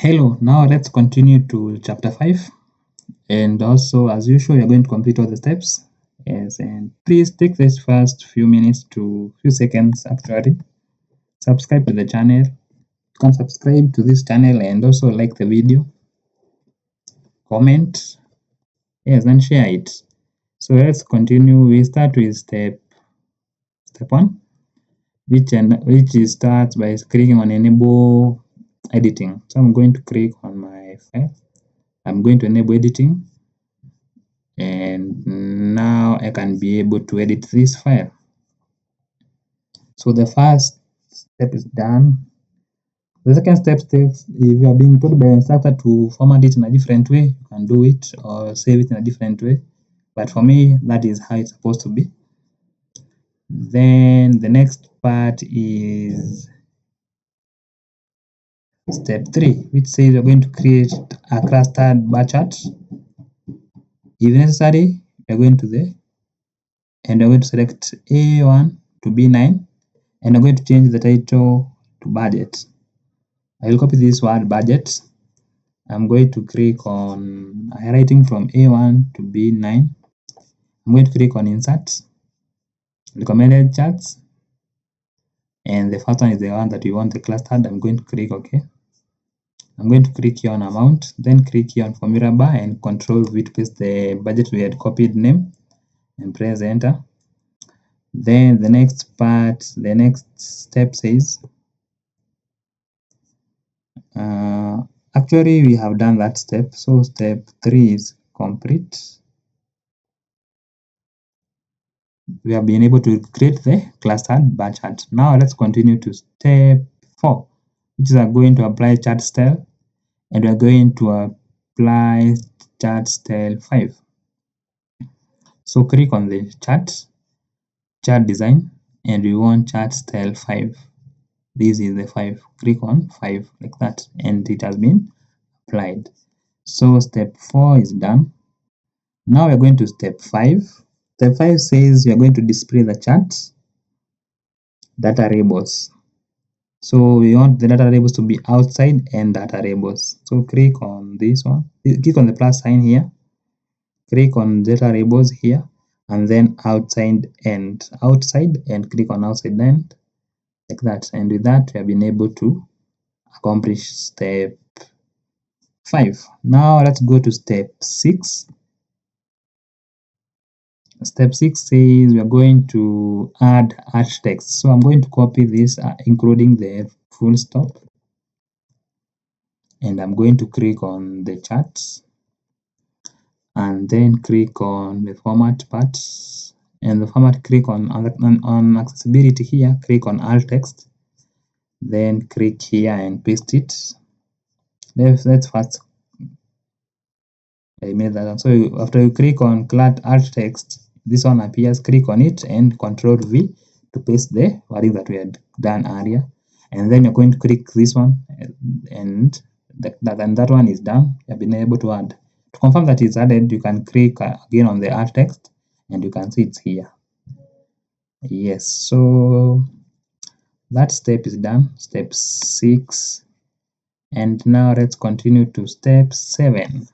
Hello, now let's continue to chapter 5, and also as usual you're going to complete all the steps. Yes, and please take this first few minutes to few seconds actually. Subscribe to the channel. You can subscribe to this channel and also like the video, comment, yes, and share it. So let's continue. We start with step 1, which starts by clicking on enable editing. So I'm going to click on my file. I'm going to enable editing, and now I can be able to edit this file. So the first step is done. The second step is, if you are being told by the instructor to format it in a different way, you can do it or save it in a different way. But for me, that is how it's supposed to be. Then the next part is step 3, which says you're going to create a clustered bar chart. If necessary, you're going to and you're going to select A1 to B9, and I'm going to change the title to budget. I will copy this word budget. I'm going to click on highlighting from A1 to B9. I'm going to click on insert, recommended charts, and the first one is the one that we want, the clustered. I'm going to click OK. I'm going to click here on amount, then click here on formula bar and control V to paste the budget we had copied name and press enter. Then the next part, the next step says, actually we have done that step, so step 3 is complete. We have been able to create the clustered bar chart. Now let's continue to step 4, which is going to apply chart style, and we are going to apply chart style 5. So click on the chart design, and we want chart style 5. This is the 5. Click on 5 like that, and it has been applied. So step 4 is done. Now we're going to step 5. Step 5 says you're going to display the chart data labels. So we want the data labels to be outside and data labels. So click on this one, click on the plus sign here, click on data labels here, and then outside, and click on outside end like that. And with that, we have been able to accomplish step 5. Now let's go to step 6. Step 6 says we are going to add alt text. So I'm going to copy this, including the full stop, and I'm going to click on the charts, and then click on the format part, and the format, click on accessibility here, click on alt text, then click here and paste it. Let's first, I made that one. So after you click on alt text, this one appears. Click on it and control V to paste the wording that we had done earlier, and then you're going to click this one, and that one is done. You have been able to add. To confirm that it's added, you can click again on the alt text, and you can see it's here. Yes, so that step is done, step 6. And now let's continue to step 7.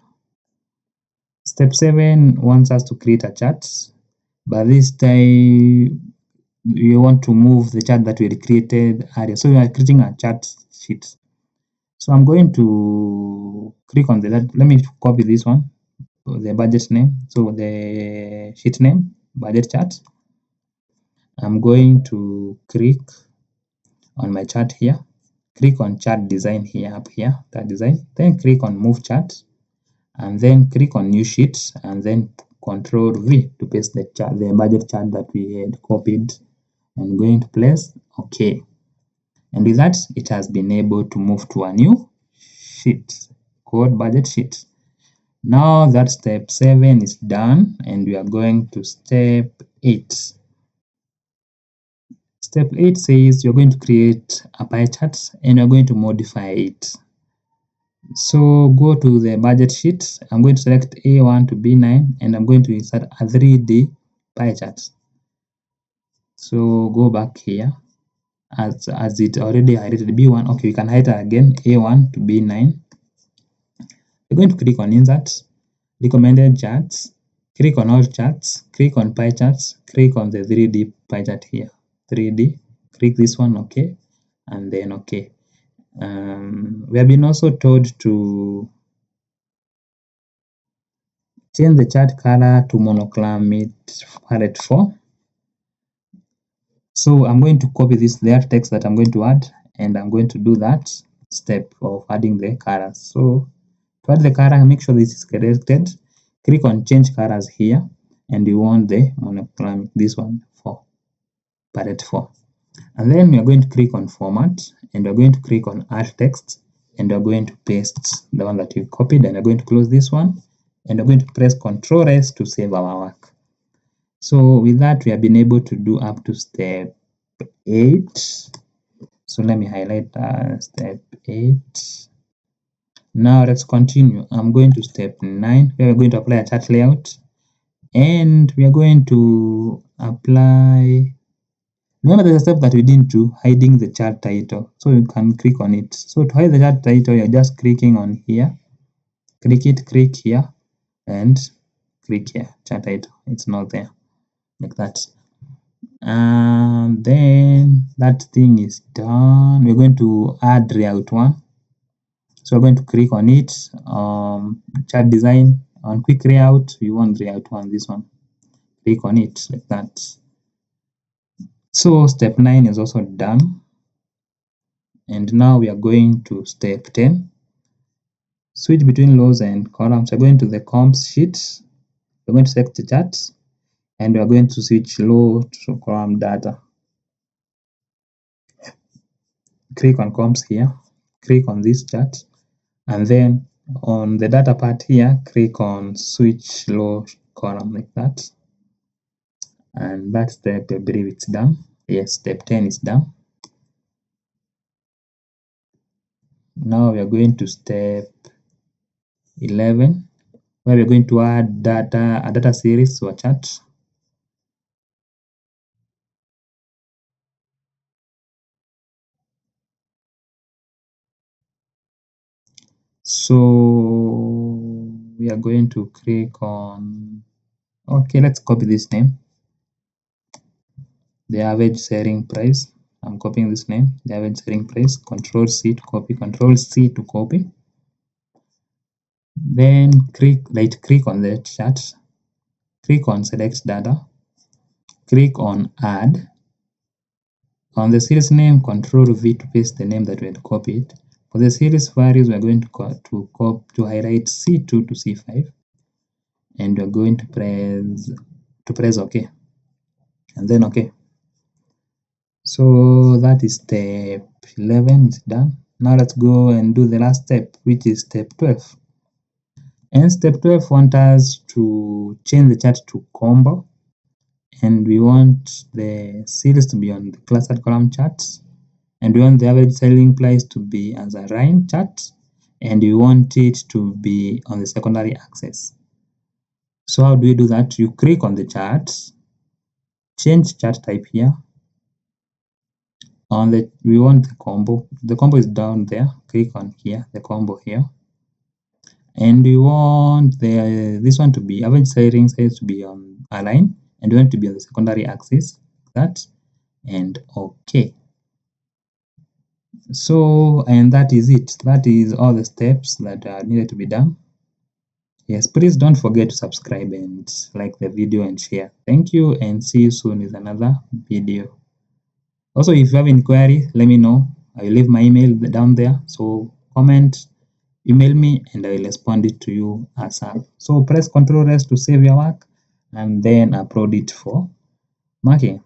Step 7 wants us to create a chart, but this time we want to move the chart that we had created earlier. So we are creating a chart sheet. So I'm going to click on let me copy this one, the budget name, so the sheet name, budget chart. I'm going to click on my chart here, click on chart design here, up here, chart design, then click on move chart, and then click on new sheet, and then control V to paste the chart, the budget chart that we had copied, and going to place OK. And with that, it has been able to move to a new sheet called budget sheet. Now that step 7 is done, and we are going to step 8. Step 8 says you're going to create a pie chart, and you're going to modify it. So go to the budget sheet. I'm going to select A1 to B9, and I'm going to insert a 3D pie chart. So go back here, as it already highlighted B1. Okay, you can highlight again A1 to B9, We're going to click on insert, recommended charts, click on all charts, click on pie charts, click on the 3D pie chart here, 3D, click this one, okay, and then okay. We have been also told to change the chart color to monochromate palette 4. So I'm going to copy the text that I'm going to add, and I'm going to do that step of adding the colors. So to add the color, make sure this is selected. Click on change colors here, and you want the monochromatic, this one, for palette 4. And then we are going to click on format, and we're going to click on add text, and we're going to paste the one that you copied, and we're going to close this one, and we're going to press Ctrl S to save our work. So with that, we have been able to do up to step 8. So let me highlight step 8. Now let's continue. I'm going to step 9, where we're going to apply a chart layout, and we are going to apply. Remember, there's a step that we didn't do, hiding the chart title. So you can click on it. So to hide the chart title, you're just clicking on here, click it, click here, and click here, chart title. It's not there, like that. And then that thing is done. We're going to add layout 1. So we're going to click on it, chart design, on quick layout. We want layout 1, this one. Click on it like that. So step 9 is also done. And now we are going to step 10. Switch between rows and columns. We're going to the comps sheet. We're going to select the chart, and we're going to switch row to column data. Click on comps here, click on this chart, and then on the data part here, click on switch row column like that. And that step, I believe it's done. Yes, step 10 is done. Now we are going to step 11, where we're going to add a data series to a chart. So we are going to click on, okay, let's copy this name, the average selling price. I'm copying this name, the average selling price. Control C to copy, Control C to copy. Then right click on the chart, click on select data, click on add. On the series name, Control V to paste the name that we had copied. For the series values, we are going to highlight C2 to C5, and we're going to press OK, and then OK. So that is step 11, it's done. Now let's go and do the last step, which is step 12. And step 12 wants us to change the chart to combo, and we want the series to be on the clustered column charts, and we want the average selling price to be as a line chart, and we want it to be on the secondary axis. So how do we do that? You click on the chart, change chart type here. We want the combo. The combo is down there. Click on here, the combo here, and we want this one to be average selling price to be on a line, and we want it to be on the secondary axis, that, and OK. So, and that is it. That is all the steps that are needed to be done. Yes, please don't forget to subscribe and like the video and share. Thank you, and see you soon with another video. Also, if you have any query, let me know. I will leave my email down there. So comment, email me, and I will respond it to you ASAP. So press Ctrl S to save your work, and then upload it for marking.